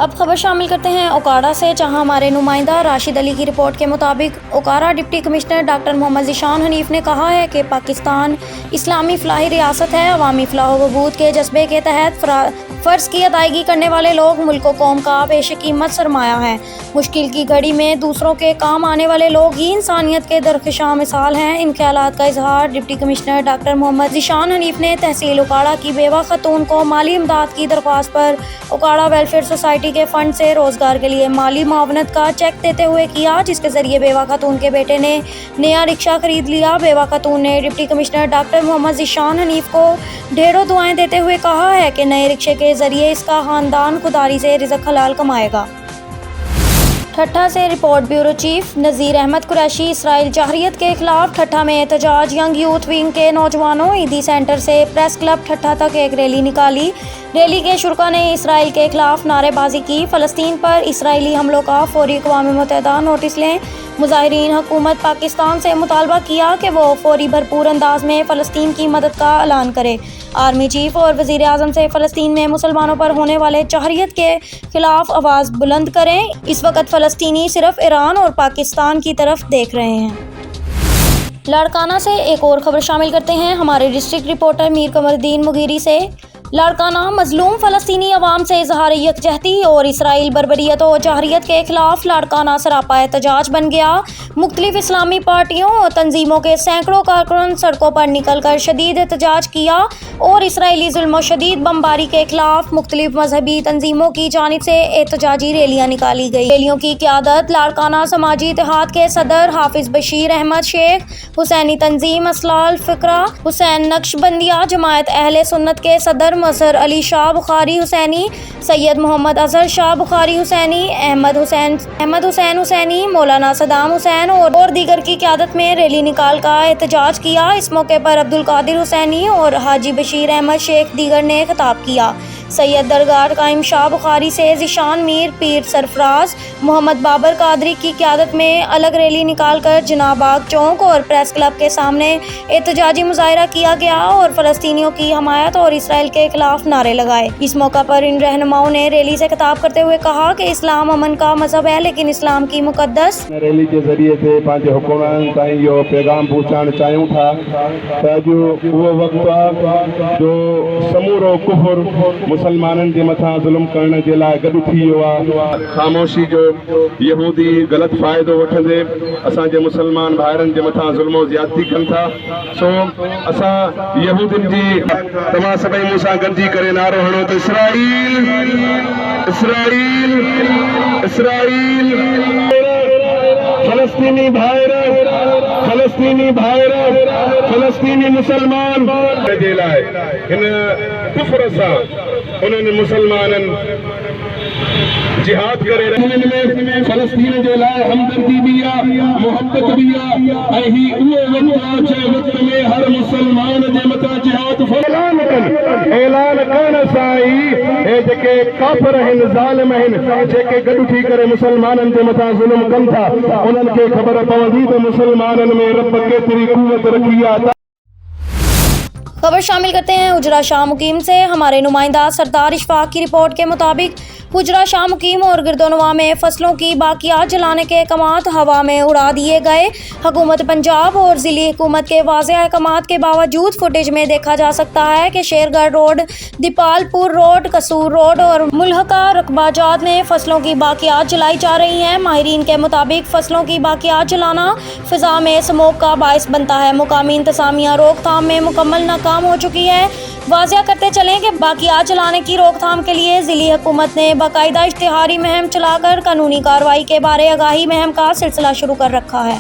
اب خبر شامل کرتے ہیں اوکاڑا سے، جہاں ہمارے نمائندہ راشد علی کی رپورٹ کے مطابق اوکاڑا ڈپٹی کمشنر ڈاکٹر محمد ذیشان حنیف نے کہا ہے کہ پاکستان اسلامی فلاحی ریاست ہے۔ عوامی فلاح و بہبود کے جذبے کے تحت فرض کی ادائیگی کرنے والے لوگ ملک و قوم کا بیش قیمت سرمایہ ہیں۔ مشکل کی گھڑی میں دوسروں کے کام آنے والے لوگ ہی انسانیت کے درخشاں مثال ہیں۔ ان خیالات کا اظہار ڈپٹی کمشنر ڈاکٹر محمد ذیشان حنیف نے تحصیل اوکاڑا کی بیوہ خاتون کو مالی امداد کی درخواست پر اوکاڑا ویلفیئر سوسائٹی کے فنڈ سے روزگار کے لیے مالی معاونت کا چیک دیتے ہوئے کیا، جس کے ذریعے بیوہ خاتون کے بیٹے نے نیا رکشہ خرید لیا۔ بیوہ خاتون نے ڈپٹی کمشنر ڈاکٹر محمد ذیشان حنیف کو ڈھیروں دعائیں دیتے ہوئے کہا ہے کہ نئے رکشے کے ذریعے اس کا خاندان خودداری سے رزق حلال کمائے گا۔ ٹھٹھہ سے report bureau chief Nazir Ahmed Qureshi. Israel جارحیت کے خلاف ٹھٹھہ میں احتجاج۔ ینگ یوتھ ونگ کے نوجوانوں عیدی سینٹر سے پریس کلب ٹھٹھہ تک ایک ریلی نکالی۔ ریلی کے شرکاء نے اسرائیل کے خلاف نعرے بازی کی۔ فلسطین پر اسرائیلی حملوں کا فوری اقوام متحدہ نوٹس لیں۔ مظاہرین حکومت پاکستان سے مطالبہ کیا کہ وہ فوری بھرپور انداز میں فلسطین کی مدد کا اعلان کرے۔ آرمی چیف اور وزیر اعظم سے فلسطین میں مسلمانوں پر ہونے والے جارحیت کے خلاف آواز بلند کریں۔ اس وقت فلسطینی صرف ایران اور پاکستان کی طرف دیکھ رہے ہیں۔ لاڑکانہ سے ایک اور خبر شامل کرتے ہیں ہمارے ڈسٹرکٹ رپورٹر میر قمر الدین مغیری سے۔ لاڑکانہ مظلوم فلسطینی عوام سے اظہار یکجہتی اور اسرائیل بربریت و جارحیت کے خلاف لاڑکانہ سراپا احتجاج بن گیا۔ مختلف اسلامی پارٹیوں اور تنظیموں کے سینکڑوں کارکن سڑکوں پر نکل کر شدید احتجاج کیا اور اسرائیلی ظلم و شدید بمباری کے خلاف مختلف مذہبی تنظیموں کی جانب سے احتجاجی ریلیاں نکالی گئی۔ ریلیوں کی قیادت لاڑکانہ سماجی اتحاد کے صدر حافظ بشیر احمد شیخ، حسینی تنظیم اصلاح الفکرہ حسین نقشبندیہ، جماعت اہل سنت کے صدر مظہر علی شاہ بخاری حسینی، سید محمد اظہر شاہ بخاری حسینی، احمد حسین حسینی، مولانا صدام حسین اور دیگر کی قیادت میں ریلی نکال کر احتجاج کیا۔ اس موقع پر عبدالقادر حسینی اور حاجی بشیر احمد شیخ دیگر نے خطاب کیا۔ سید درگاہ قائم شاہ بخاری سے ذیشان میر پیر سرفراز محمد بابر قادری کی قیادت میں الگ ریلی نکال کر جناح باغ چوک اور پریس کلب کے سامنے احتجاجی مظاہرہ کیا گیا اور فلسطینیوں کی حمایت اور اسرائیل کے خلاف نعرے لگائے۔ اس موقع پر ان رہنماؤں نے ریلی سے خطاب کرتے ہوئے کہا کہ اسلام امن کا مذہب ہے، لیکن اسلام کی مقدس ریلی کے ذریعے سے پانچ حکومت تائیں یہ پیغام پہنچانا چاہیوں تھا جو وہ وقت جو سمورو کفر مسلمانن کے متھا ظلم کرنے کے لائے گڈ تھی خاموشی جو یہودی غلط فائدو وٹھندے اساں جے مسلمان بھائرن کے متھا ظلم و زیادتی کن تھا۔ سو اساں یہودن جی تمام سبھی موسیٰ گنجی کرے نعرو ہنو تو اسرائیل اسرائیل اسرائیل فلسطینی بھائر فلسطینی بھائر فلسطینی مسلمان جے لائے ان کفر سا انہوں مسلمانن جہاد کرے رہے فلسطین جے لائے ہمدردی بیا محبت بیا اہی اوہ وقت آچے وقت میں ہر مسلمان جے متا جہاد اعلان کن سائی اے جکے کافر ہیں ظالم ہیں جکے گڈ اٹھی کرے مسلمانن جے متا ظلم کن تھا انہن کے خبر پوندی تو مسلمانن میں رب کیتری قوت رکھی آتا۔ خبر شامل کرتے ہیں حجرہ شاہ مقیم سے۔ ہمارے نمائندہ سردار اشفاق کی رپورٹ کے مطابق حجرہ شاہ مقیم اور گردونواں میں فصلوں کی باقیات جلانے کے احکامات ہوا میں اڑا دیے گئے۔ حکومت پنجاب اور ضلعی حکومت کے واضح احکامات کے باوجود فوٹیج میں دیکھا جا سکتا ہے کہ شیرگڑھ روڈ، دیپال پور روڈ، قصور روڈ اور ملحقہ رقبہ جات میں فصلوں کی باقیات جلائی جا رہی ہیں۔ ماہرین کے مطابق فصلوں کی باقیات جلانا فضا میں اسموگ کا باعث بنتا ہے۔ مقامی انتظامیہ روک تھام میں مکمل ناکام ہو چکی ہے۔ واضح کرتے چلیں کہ باقیات جلانے کی روک تھام کے لیے ضلعی حکومت نے باقاعدہ اشتہاری مہم چلا کر قانونی کارروائی کے بارے آگاہی مہم کا سلسلہ شروع کر رکھا ہے۔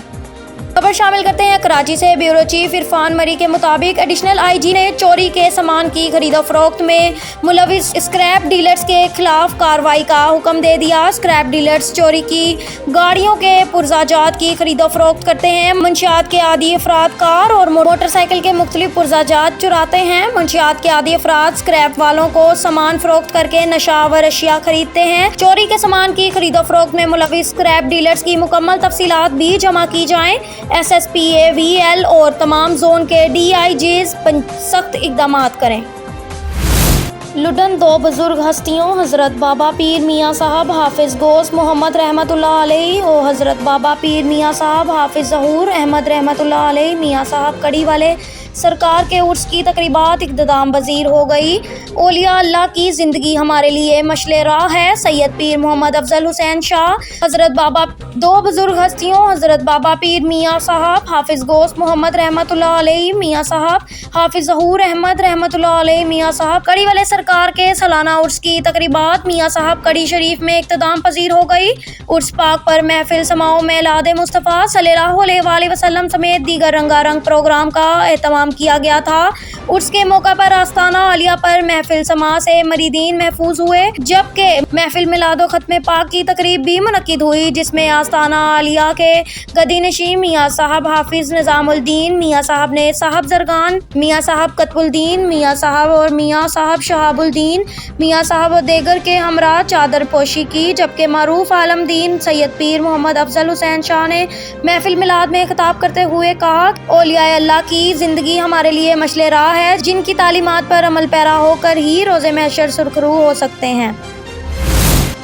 خبر شامل کرتے ہیں کراچی سے۔ بیورو چیف عرفان مری کے مطابق ایڈیشنل آئی جی نے چوری کے سامان کی خرید و فروخت میں ملوث اسکریپ ڈیلرز کے خلاف کارروائی کا حکم دے دیا۔ اسکریپ ڈیلرز چوری کی گاڑیوں کے پرزہ جات کی خرید و فروخت کرتے ہیں۔ منشیات کے عادی افراد کار اور موٹر سائیکل کے مختلف پرزہ جات چراتے ہیں۔ منشیات کے عادی افراد اسکریپ والوں کو سامان فروخت کر کے نشاور اشیاء خریدتے ہیں۔ چوری کے سامان کی خرید و فروخت میں ملوث اسکریپ ڈیلرز کی مکمل تفصیلات بھی جمع کی جائیں۔ ایس ایس پی اے وی ایل اور تمام زون کے ڈی آئی جیز سخت اقدامات کریں۔ लुडन दो बुजुर्ग हस्तियों हज़रत बाबा पीर मियाँ साहब हाफिज़ गोस मोहम्मद रहमतुल्लाह अलैहि और हज़रत बाबा पीर मियाँ साहब हाफिज़ ज़हूर अहमद रहमतुल्लाह अलैहि मियाँ साहब कड़ी वाले सरकार के उर्स की तकरीबात इक़्तिदाम पज़ीर हो गई। औलिया अल्लाह की ज़िंदगी हमारे लिए मशले राह है। सैयद पीर मोहम्मद अफजल हुसैन शाह, हज़रत बाबा दो बुजुर्ग हस्तियों हज़रत बाबा पीर मियाँ साहब हाफिज़ गोस मोहम्मद रहमतुल्लाह अलैहि मियाँ साहब हाफिज़ ज़हूर अहमद रहमतुल्लाह अलैहि मियाँ साहब कड़ी वाले सरकार के सालाना उर्स की तकरीबात मियाँ साहब कड़ी शरीफ में इक़्तिदाम पज़ीर हो गई। उर्स पाक पर महफिल समाओ मेलाद मुस्तफ़ा सल्लल्लाहु अलैहि वसल्लम समेत दीगर रंगारंग प्रोग्राम का एहतमाम किया गया था। उर्स के मौका पर आस्ताना आलिया पर महफिल समा से मरीदीन महफूज हुए, जबकि महफिल मिलादो खत्म पाक की तकरीब भी मुनक्किद हुई, जिसमें आस्ताना आलिया के गदी नशीं मियाँ साहब हाफिज़ निज़ामुद्दीन मियाँ साहब ने साहब जरगान मियाँ साहब कतबुद्दीन मियाँ साहब और मियाँ साहब शहाबुद्दीन मियाँ साहब और देगर के हमरा चादर पोशी की, जबकि मारूफ आलमदीन सैयद पीर मोहम्मद अफजल हुसैन शाह ने महफिल मिलाद में खिताब करते हुए कहा, औलिया अल्लाह की ज़िंदगी हमारे लिए मशले राह है, जिनकी तालीमात पर अमल पैरा होकर ही रोज़े महशर सुरखरू हो सकते हैं।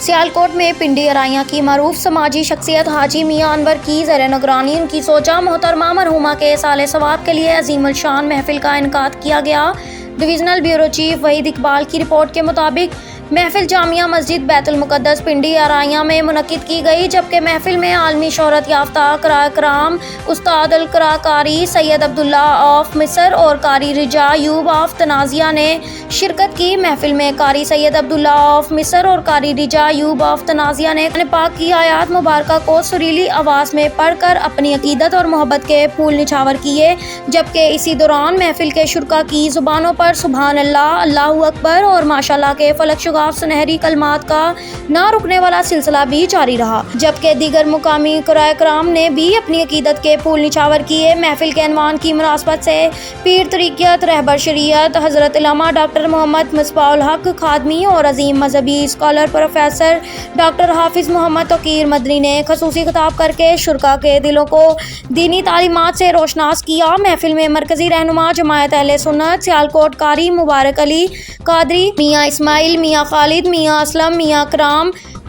सियालकोट में पिंडी अराइयाँ की मरूफ समाजी शख्सियत हाजी मियाँ अनवर की ज़र निगरानी उनकी सोचा मोहतरमा मरहुमा के साले सवाब के लिए अजीमुल शान महफिल का इनकाद किया गया। Divisional bureau chief Waheed Iqbal की रिपोर्ट के मुताबिक महफिल जामिया मस्जिद बैतुल मुक़द्दस पिंडी अराइयाँ में मुनक्किद की गई, जबकि महफिल में आलमी शोहरत याफ्ता क़राए कराम उस्ताद अल क़रा कारी सैयद अब्दुल्ला ऑफ मिस्र और कारी रिजा यूब ऑफ तनाज़िया ने शिरकत की। महफिल में कारी सैयद अब्दुल्ला ऑफ मिस्र और कारी रिजा यूब ऑफ तनाज़िया ने पाक की आयात मुबारका को सुरीली आवाज़ में पढ़कर अपनी अकीदत और मोहब्बत के फूल निछावर किए, जबकि इसी दौरान महफिल के शुरका की ज़ुबानों पर सुभान अल्लाह, अल्लाहु अकबर और माशाअल्लाह के फलक सुनहरी कलमात का ना रुकने वाला सिलसिला भी जारी रहा, जबकि दीगर मुकामी क़राए कराम ने भी अपनी अकीदत के फूल निछावर किए। महफिल के अनवान की मुनासबत से पीर तरीक़त रहबर शरीयत हज़रत इल्लामा डॉक्टर मोहम्मद मिसबाहुल हक खादमी और अजीम मजहबी स्कॉलर प्रोफेसर डॉक्टर हाफिज़ मोहम्मद तौक़ीर मदनी ने खसूसी खिताब करके शुरका के दिलों को दीनी तालीमात से रोशनास किया। महफिल में मरकज़ी रहनुमा जमायत अहले सुन्नत सियालकोट कारी मुबारक अली कादरी मियाँ इस्माइल मियाँ खालिद मियाँ असलम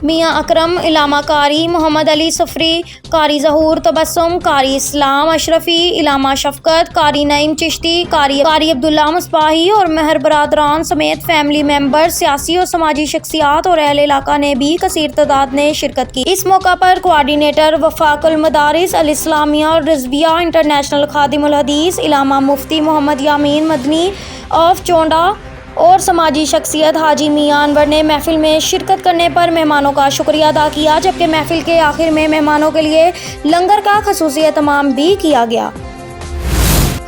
मियाँ अकरम इलामा कारी मोहम्मद अली सफरी कारी ज़हूर तबस्सुम कारी इस्लाम अशरफी इलामा शफकत कारी नईम चिश्ती कारी अब्दुल्ला मुस्बाही और महर बरादरान समेत फैमिली मेंबर सियासी और समाजी शख्सियात और अहले इलाका ने भी कसीर तादाद ने शिरकत की। इस मौका पर कोआर्डिनेटर वफाकुल मदारिस अल इस्लामिया और रिजविया इंटरनेशनल खादिमुल हदीस इलामा मुफ्ती मोहम्मद यामीन मदनी ऑफ चोंडा और समाजी शख्सियत हाजी मियाँ अनवर ने महफिल में शिरकत करने पर मेहमानों का शुक्रिया अदा किया, जबकि महफिल के आखिर में मेहमानों के लिए लंगर का खसूसी एहतमाम भी किया गया।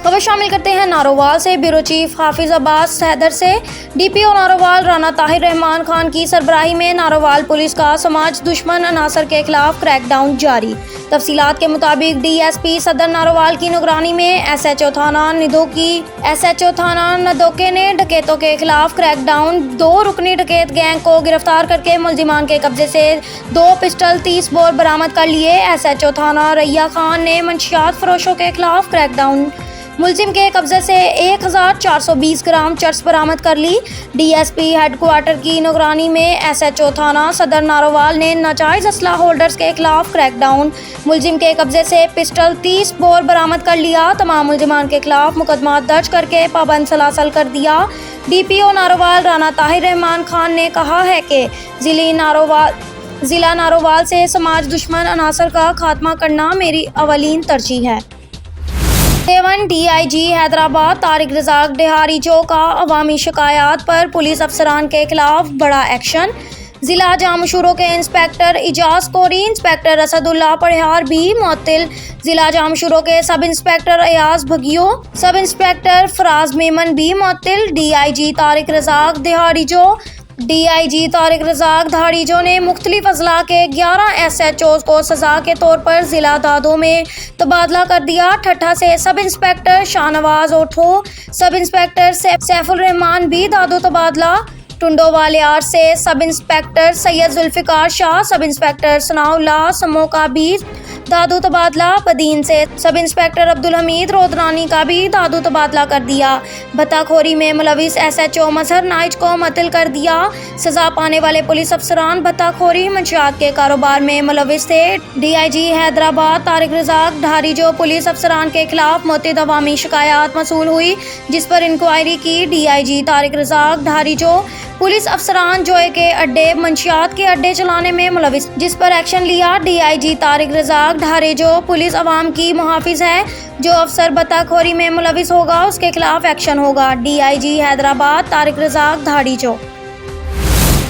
खबर शामिल करते हैं नारोवाल से। ब्यूरो चीफ हाफिज़ अब्बास हैदर से डीपीओ नारोवाल राना ताहिर रहमान खान की सरबराही में नारोवाल पुलिस का समाज दुश्मन अनासर के खिलाफ क्रैकडाउन जारी। तफसीलात के मुताबिक डीएसपी सदर नारोवाल की निगरानी में एसएचओ थाना नदोके ने डकैतों के खिलाफ क्रैकडाउन 2 रुकनी डकैत गैंग को गिरफ्तार करके मुलजिमान के कब्जे से 2 पिस्टल 30 बोर बरामद कर लिए। एसएचओ थाना रैया खान ने मंशियात फरोशों के खिलाफ क्रैकडाउन मुलजिम के कब्जे से 1420 ग्राम चर्स बरामद कर ली। डीएसपी हेडक्वार्टर की निगरानी में एसएचओ थाना सदर नारोवाल ने नाजायज़ असला होल्डर्स के खिलाफ क्रैकडाउन मुलजिम के कब्जे से पिस्टल 30 बोर बरामद कर लिया। तमाम मुलजिमान के खिलाफ मुकदमा दर्ज करके पाबंद सलासल कर दिया। डीपीओ नारोवाल राना ताहिर रहमान खान ने कहा है कि ज़िला नारोवाल से समाज दुश्मन अनासर का खात्मा करना मेरी अवलीन तरजीह है। देवन डीआईजी हैदराबाद तारिक रज़ाक डेहारी जो का अवामी शिकायत पर पुलिस अफसरान के खिलाफ बड़ा एक्शन। ज़िला जामशूरों के इंस्पेक्टर इजाज़ कोरी, इंस्पेक्टर असदुल्ला पढ़ियार भी मुअत्तिल। ज़िला जामशूरों के sub inspector Ayaz भगियो, sub inspector Faraz Memon भी मुअत्तिल। डीआईजी तारिक रज़ाक धाड़ीजो ने मुख्तलिफ अजला के 11 एसएचओ को सज़ा के तौर पर ज़िला दादों में तबादला कर दिया। ठट्ठा से sub inspector Shahnawaz ओठो, sub inspector Saiful Rahman भी दादो तबादला। टुंडोवालियार से sub inspector Syed Zulfikar Shah, sub inspector Sanaullah समो का भी दादू तबादला बदीन से। सब इंस्पेक्टर अब्दुल हमीद रोदरानी का भी दादू तबादला कर दिया। भत्ताखोरी में मुलविस SHO मजहर नाइज को मुअत्तल कर दिया। सजा पाने वाले पुलिस अफसरान भत्ताखोरी मंशियात के कारोबार में मुलविस थे। DIG हैदराबाद तारिक रज़ाक ढारीजो पुलिस अफसरान के खिलाफ मुतअद्दिद अवामी शिकायत मसूल हुई, जिस पर इंक्वायरी की। DIG तारिक रज़ाक ढारीजो पुलिस अफसरान जोए के अड्डे मंशियात के अड्डे चलाने में मुलविस, जिस पर एक्शन लिया। DIG तारिक रज़ाक ढारीजो पुलिस अवाम की मुहाफिज है। जो अफसर भत्ताखोरी में मुलविस होगा उसके खिलाफ एक्शन होगा। DIG हैदराबाद तारिक रज़ाक ढारीजो।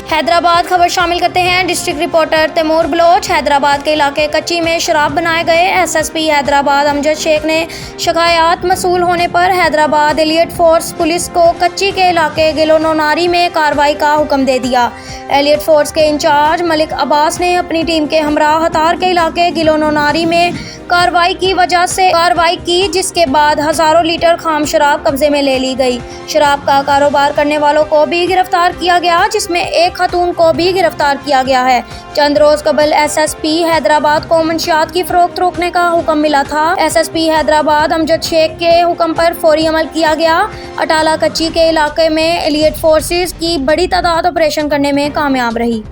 हैदराबाद खबर शामिल करते हैं डिस्ट्रिक्ट रिपोर्टर तैमूर बलोच। हैदराबाद के इलाके कच्ची में शराब बनाए गए। SSP हैदराबाद अमजद शेख ने शिकायत मसूल होने पर हैदराबाद एलियट फोर्स पुलिस को कच्ची के इलाके गिलोनोनारी में कार्रवाई का हुक्म दे दिया। एलियट फोर्स के इंचार्ज मलिक अब्बास ने अपनी टीम के हमरा हतार के इलाके गिलोनोनारी में कार्रवाई की, जिसके बाद हज़ारों लीटर खाम शराब कब्जे में ले ली गई। शराब का कारोबार करने वालों को भी गिरफ्तार किया गया, जिसमें एक खातून को भी गिरफ्तार किया गया है। चंद रोज कबल SSP हैदराबाद को मंशियात की फरोख्त रोकने का हुक्म मिला था। SSP हैदराबाद अमजद शेख के हुक्म पर फौरी अमल किया गया। अटाला कच्ची के इलाके में एलियट फोर्सेस की बड़ी तादाद ऑपरेशन करने में कामयाब रही।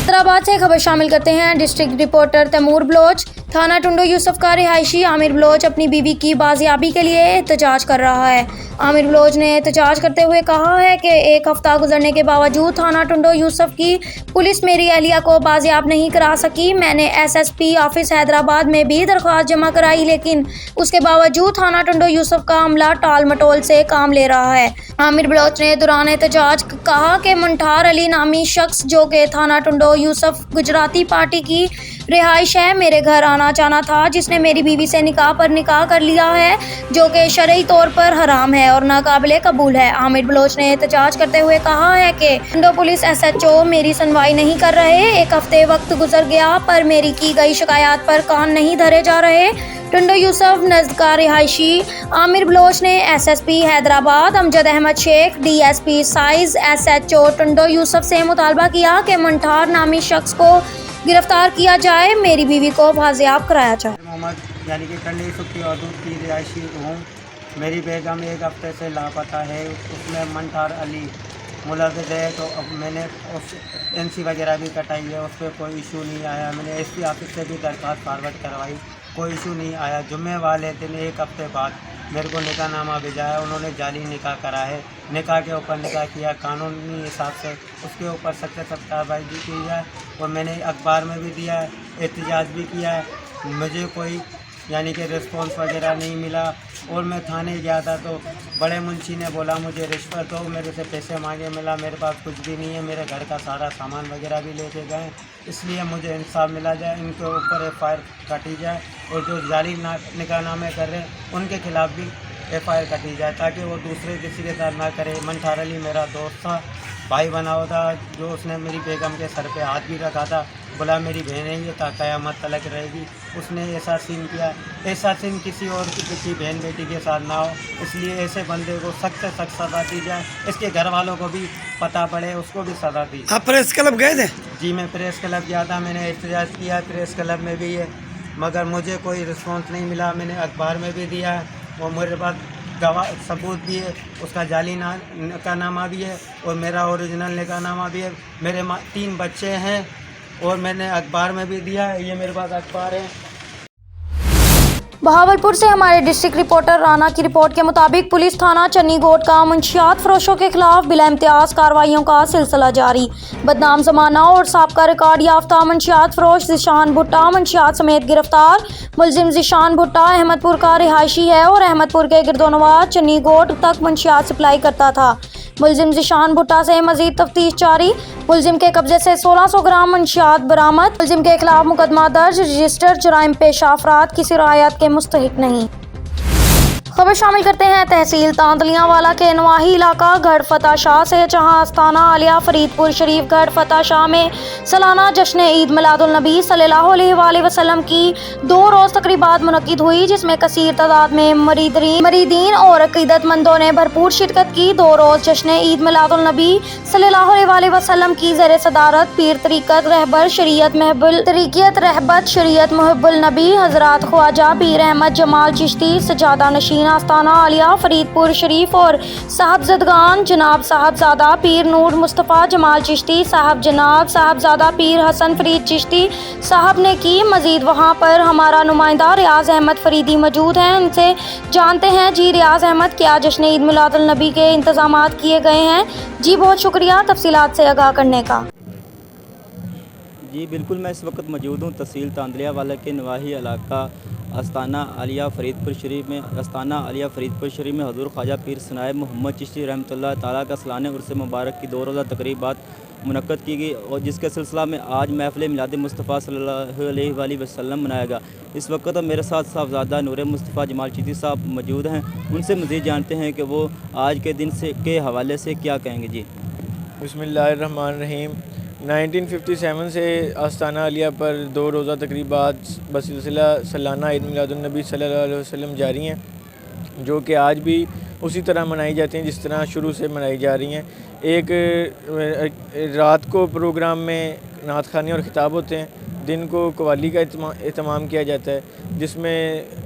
हैदराबाद से खबर शामिल करते हैं डिस्ट्रिक्ट रिपोर्टर तैमूर बलोच। थाना टुंडो यूसुफ का रिहायशी आमिर बलोच अपनी बीवी की बाजियाबी के लिए एहतजाज कर रहा है। आमिर बलोच ने एहतजाज करते हुए कहा है कि एक हफ्ता गुजरने के बावजूद थाना टुंडो यूसुफ की पुलिस मेरी अहलिया को बाजियाब नहीं करा सकी। मैंने SSP ऑफिस हैदराबाद में भी दरख्वास्त जमा कराई, लेकिन उसके बावजूद थाना टुंडो यूसुफ का अमला टाल मटोल से काम ले रहा है। आमिर बलोच ने दौरान एहतजाज कहा कि मुंठार अली नामी शख्स जो कि थाना टुंडो यूसुफ गुजराती पार्टी की रिहाइश है, मेरे घर आना चाहना था, जिसने मेरी बीवी से निकाह पर निकाह कर लिया है, जो कि शरई तौर पर हराम है और नाकाबिले कबूल है। आमिर बलोच ने एहतजाज करते हुए कहा है कि टुंडो पुलिस SHO मेरी सुनवाई नहीं कर रहे। एक हफ्ते वक्त गुजर गया पर मेरी की गई शिकायत पर कान नहीं धरे जा रहे। टुंडो यूसुफ नज़द का रिहायशी आमिर बलोच ने SSP हैदराबाद अमजद अहमद शेख, DSP साइज SHO टुंडो यूसुफ से मुतालबा किया कि मुंठार नामी शख्स को गिरफ्तार किया जाए, मेरी बीवी को बाजियाब कराया जाए। मोहम्मद यानी कि टंडी सुखी और दूध की रिहायशी हूँ। मेरी बेगम एक हफ्ते से लापता है। उसमें मंठार अली मुलविस है, तो अब मैंने NC वगैरह भी कटाई है, उस पर कोई इशू नहीं आया। मैंने SP ऑफिस से भी दरख्वास्त फॉरवर्ड करवाई, कोई इशू नहीं आया। जुम्मे वाले दिन एक हफ्ते बाद मेरे को निकाह नामा भेजाया। उन्होंने जाली निकाह करा है, निकाह के ऊपर निकाह किया कानूनी हिसाब से, उसके ऊपर सख्त कार्रवाई भी की है। और मैंने अखबार में भी दिया है, एहतजाज भी किया है। मुझे कोई यानी कि रिस्पॉन्स वगैरह नहीं मिला। और मैं थाने गया था तो बड़े मुंशी ने बोला मुझे रिश्वत दो, मेरे से पैसे मांगे, मिला मेरे पास कुछ भी नहीं है। मेरे घर का सारा सामान वगैरह भी लेके गए, इसलिए मुझे इंसाफ मिला जाए, इनके ऊपर FIR काटी जाए। और जो जाली निकाहनामे कर रहे हैं उनके खिलाफ़ भी FIR काटी जाए, ताकि वो दूसरे किसी के साथ ना करे। मंठार अली मेरा दोस्त था, भाई बना हुआ था, जो उसने मेरी बेगम के सर पे हाथ भी रखा था, बोला मेरी बहन है ये क़यामत तलक रहेगी। उसने ऐसा सीन किया, ऐसा सीन किसी और की बहन बेटी के साथ ना हो, इसलिए ऐसे बंदे को सख्त से सख्त सज़ा दी जाए। इसके घर वालों को भी पता पड़े, उसको भी सज़ा दी। आप प्रेस क्लब गए थे? जी मैं प्रेस क्लब गया था, मैंने एहतजाज किया प्रेस क्लब में भी है, मगर मुझे कोई रिस्पॉन्स नहीं मिला। मैंने अखबार में भी दिया है और मेरे पास गवाह सबूत भी है, उसका जाली का नामा भी है और मेरा ओरिजिनल निकाह नामा भी है। मेरे 3 बच्चे हैं और मैंने अखबार में भी दिया है, ये मेरे पास अखबार है। बहावलपुर से हमारे डिस्ट्रिक्ट रिपोर्टर राना की रिपोर्ट के मुताबिक पुलिस थाना चन्नीगोट का मंशियात फरोशों के खिलाफ बिला इम्तियाज कार्रवाइयों का सिलसिला जारी। बदनाम जमाना और साबका रिकॉर्ड याफ्ता मंशियात फरोश ज़ीशान भुट्टा मंशियात समेत गिरफ्तार। मुलजिम ज़ीशान भुट्टा अहमदपुर का रिहायशी है और अहमदपुर के गिरदोनवाज चन्नीगोट तक मंशियात सप्लाई करता था। मुलजिम ज़ीशान भुट्टा से मजीद तफ्तीश जारी। मुलजिम के कब्जे से 1600 ग्राम मंशियात बरामद। मुलजिम के खिलाफ मुकदमा दर्ज, रजिस्टर, जराइम पेशा अफराद किसी रियायत के मुस्तहिक नहीं। खबर शामिल करते हैं तहसील तांदलियावाला के नवाही इलाका गढ़ फतह शाह से, जहां आस्ताना आलिया फरीदपुर शरीफ गढ़ फतह शाह में सालाना जश्न ईद मिलादुल नबी सल्लल्लाहु अलैहि वसल्लम की 2 रोज़ तकरीबात मुनक्किद हुई, जिसमें कसीर तादाद में मरीदीन और अकीदतमंदों ने भरपूर शिरकत की। 2 रोज़ जश्न ईद मिलादुल नबी सल्लल्लाहु अलैहि वसल्लम की ज़ेर सदारत पीर तरीक़त रहबर शरीयत मुहिब्बुल नबी हज़रात ख्वाजा पीर अहमद जमाल चिश्ती सजादा नशीन आस्ताना आलिया फरीदपुर शरीफ और साहबजदगान जनाब साहबजादा पीर नूर मुस्तफ़ा जमाल चिश्ती साहब, जनाब साहबजादा पीर हसन फरीद चिश्ती साहब ने की। मज़ीद वहाँ पर हमारा नुमाइंदा रियाज अहमद फरीदी मौजूद हैं, उनसे जानते हैं। जी रियाज अहमद, क्या जश्न ईद मिलादुल नबी के इंतज़ामात किए गए हैं? जी बहुत शुक्रिया तफसीलात से आगाह करने का। जी बिल्कुल, मैं इस वक्त मौजूद हूँ तहसील तांदलियावाला के नवाही इलाका आस्ताना आलिया फरीदपुर शरीफ में हज़ूर ख्वाजा पीर सनायब मोहम्मद चिश्ती रहमतुल्लाह ताला का सालाना उर्स मुबारक की 2 रोज़ा तकरीबात मुनक्कद की गई और जिसके सिलसिला में आज महफ़िल मिलाद मुस्तफ़ा सल्लल्लाहु अलैहि वसल्लम मनाया गया। इस वक्त मेरे साथ साहबजादा नूर मुस्तफ़ा जमाल चिश्ती साहब मौजूद हैं, उनसे मज़ीद जानते हैं कि वो आज के दिन के हवाले से क्या कहेंगे। जी बिस्मिल्लाहिर्रहमानिर्रहीम। 1957 से आस्ताना आलिया पर 2 रोज़ा तकरीबात बसिलसिला सालाना ईद मिलादुन्नबी सल्लल्लाहु अलैहि वसल्लम जारी हैं, जो कि आज भी उसी तरह मनाई जाती हैं जिस तरह शुरू से मनाई जा रही हैं। एक रात को प्रोग्राम में नात ख़ानी और ख़िताब होते हैं, दिन को कवाली का एहतमाम किया जाता है, जिसमें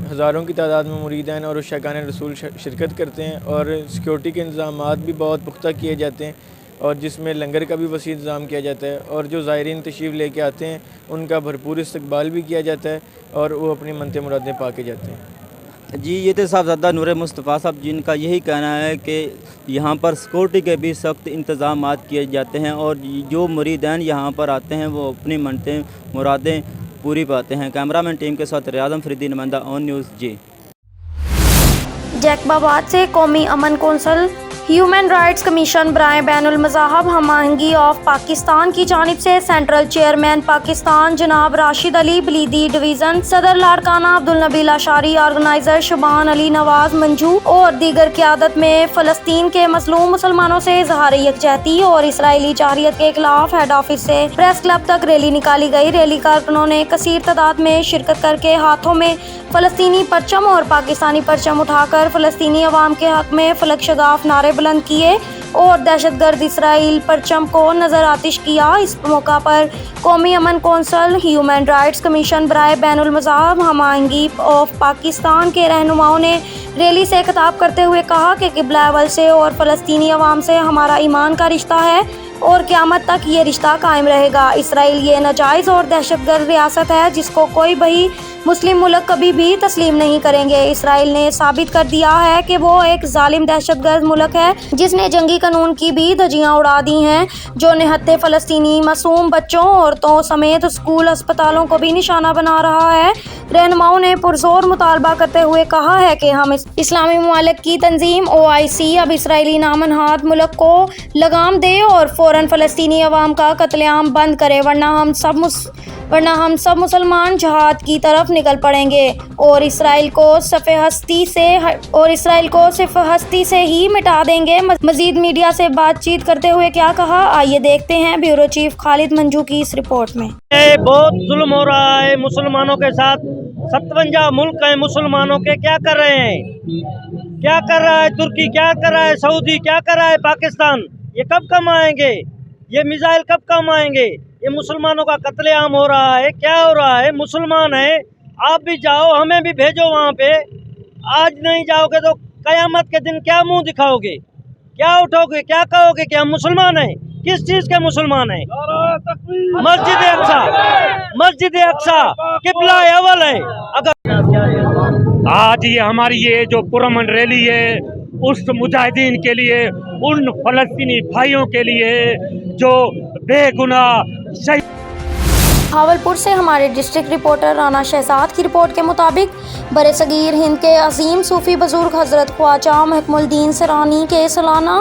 हज़ारों की तादाद में मुरीदान और उशकान रसूल शिरकत करते हैं और सिक्योरिटी के इंतज़ामात भी बहुत पुख्ता किए जाते हैं और जिसमें लंगर का भी वसी इंतज़ाम किया जाता है और जो ज़ायरीन तशरीफ़ लेके आते हैं उनका भरपूर इस्तकबाल भी किया जाता है और वो अपनी मनते मुरादें पा के जाते हैं। जी ये थे साहबजादा नूर मुस्तफ़ा साहब, जिनका यही कहना है कि यहाँ पर सिक्योरिटी के भी सख्त इंतज़ामात किए जाते हैं और जो मुरीदान यहाँ पर आते हैं वो अपनी मनते मुरादें पूरी पाते हैं। कैमरामैन टीम के साथ रियाज फरीदी, नुमाइंदा ऑन न्यूज़। जी जैकबाबाद से कौमी अमन कौंसल ह्यूमन राइट्स कमीशन बराए बैनुल मज़ाहब हम आहंगी ऑफ पाकिस्तान की जानिब से सेंट्रल चेयरमैन पाकिस्तान जनाब राशिद अली बलीदी डिवीज़न, सदर लाड़काना अब्दुल नबी लाशारी, ऑर्गेनाइज़र शुबान अली नवाज मंजू और दीगर क़यादत में फ़लस्तीन के मज़लूम मुसलमानों से इज़हार यकजहती और इसराइली जारहियत के खिलाफ हेड ऑफिस से प्रेस क्लब तक रैली निकाली गई। रैली कारकुनों ने कसीर तादाद में शिरकत करके हाथों में फ़लस्तीनी परचम और पाकिस्तानी परचम उठाकर फ़लस्तीनी अवाम के हक़ में फलक शगाफ नारे बुलंद किए और दहशतगर्द इसराइल परचम को नज़र आतिश किया। इस मौका पर कौमी अमन कौंसल ह्यूमन राइट्स कमीशन बराए बैनुल मज़ाहब हम आहंगी ऑफ पाकिस्तान के रहनुमाओं ने रैली से खिताब करते हुए कहा कि क़िबला अव्वल से और फ़लस्तीनी अवाम से हमारा ईमान का रिश्ता है और क़यामत तक ये रिश्ता कायम रहेगा। इसराइल ये नाजायज़ और दहशतगर्द रियासत है जिसको कोई भी मुस्लिम मुल्क कभी भी तस्लीम नहीं करेंगे। इसराइल ने साबित कर दिया है कि वो एक जालिम दहशतगर्द मुल्क है जिसने जंगी कानून की भी धज्जियां उड़ा दी हैं, जो निहत्ते फ़लस्तीनी मासूम बच्चों, औरतों समेत स्कूल अस्पतालों को भी निशाना बना रहा है। रहनुमाओं ने पुरजोर मुतालबा करते हुए कहा है कि हम इस्लामी ममालिक की तंजीम OIC अब इसराइली नामनहाद मुल्क को लगाम दे और फ़ौरन फ़लस्तीनी अवाम का कत्लेआम बंद करे, वरना हम सब मुसलमान जहाद की तरफ निकल पड़ेंगे और इसराइल को सिर्फ हस्ती से ही मिटा देंगे। मजीद मीडिया से बातचीत करते हुए क्या कहा, आइए देखते हैं ब्यूरो चीफ खालिद मंजू की इस रिपोर्ट में। बहुत जुल्म हो रहा है मुसलमानों के साथ। 57 मुल्क हैं मुसलमानों के, क्या कर रहे हैं? क्या कर रहा है तुर्की, क्या कर रहा है सऊदी, क्या कर रहा है पाकिस्तान? ये कब कम आएंगे? ये मिसाइल कब कम आएंगे? ये मुसलमानों का कत्लेआम हो रहा है। क्या हो रहा है? मुसलमान हैं, आप भी जाओ, हमें भी भेजो वहाँ पे। आज नहीं जाओगे तो कयामत के दिन क्या मुंह दिखाओगे? क्या उठोगे? क्या कहोगे कि हम मुसलमान हैं? किस चीज़ के मुसलमान हैं? मस्जिद अक्सा क़िबला अव्वल है। अगर आज ये हमारी ये जो पुरअमन रैली है उस मुजाहिदीन के लिए, उन फ़लस्तीनी भाइयों के लिए जो बेगुनाह शहीद। भावलपुर से हमारे डिस्ट्रिक्ट रिपोर्टर राना शहजाद की रिपोर्ट के मुताबिक बरसगीर हिंद के अजीम सूफ़ी बुजुर्ग हज़रत ख्वाजा महमुद्दीन सरानी के सालाना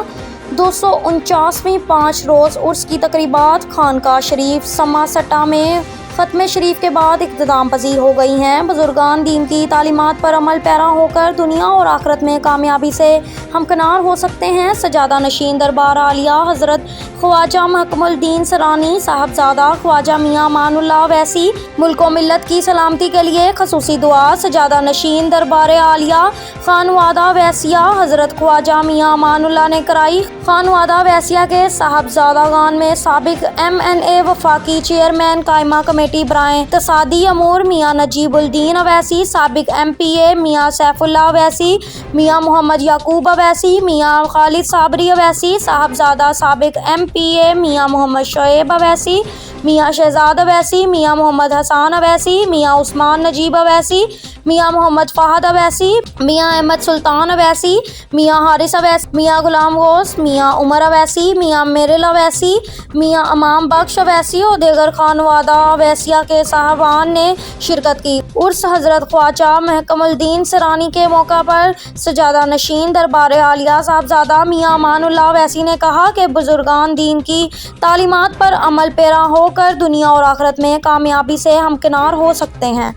249वीं 5 रोज़ उर्स की तकरीबात खानका शरीफ समासटा में ختم شریف کے بعد اختتام پذیر ہو گئی ہیں۔ بزرگان دین کی تعلیمات پر عمل پیرا ہو کر دنیا اور آخرت میں کامیابی سے ہمکنار ہو سکتے ہیں۔ سجادہ نشین دربار عالیہ حضرت خواجہ محکم الدین سرانی صاحبزادہ خواجہ میاں امان اللہ اویسی ملک و ملت کی سلامتی کے لیے خصوصی دعا۔ سجادہ نشین دربار عالیہ خانوادہ اویسیہ حضرت خواجہ میاں امان اللہ نے کرائی۔ خانوادہ اویسیہ کے صاحبزادگان میں سابق MNA وفاقی چیئرمین قائمہ کمیٹی برائے اقتصادی امور میاں نجیب الدین اویسی، سابق MPA میاں سیف اللہ اویسی، میاں محمد یعقوب اویسی، میاں خالد صابری اویسی، صاحبزادہ سابق MPA میاں محمد شعیب اویسی، میاں شہزاد اویسی، میاں محمد حسان اویسی، میاں عثمان نجیب اویسی، میاں محمد فہد اویسی، میاں احمد سلطان اویسی، میاں حارث اویسی، میاں غلام غوث، میاں عمر اویسی، میاں میرل اویسی، میاں امام بخش اویسی اور دیگر خانوادہ اویسیہ کے صاحبان نے شرکت کی۔ عرس حضرت خواجہ محکم الدین سرانی کے موقع پر سجادہ نشین دربار عالیہ صاحبزادہ میاں امان اللہ اویسی نے کہا کہ بزرگان دین کی تعلیمات پر عمل پیرا ہو کر دنیا اور آخرت میں کامیابی سے ہمکنار ہو سکتے ہیں۔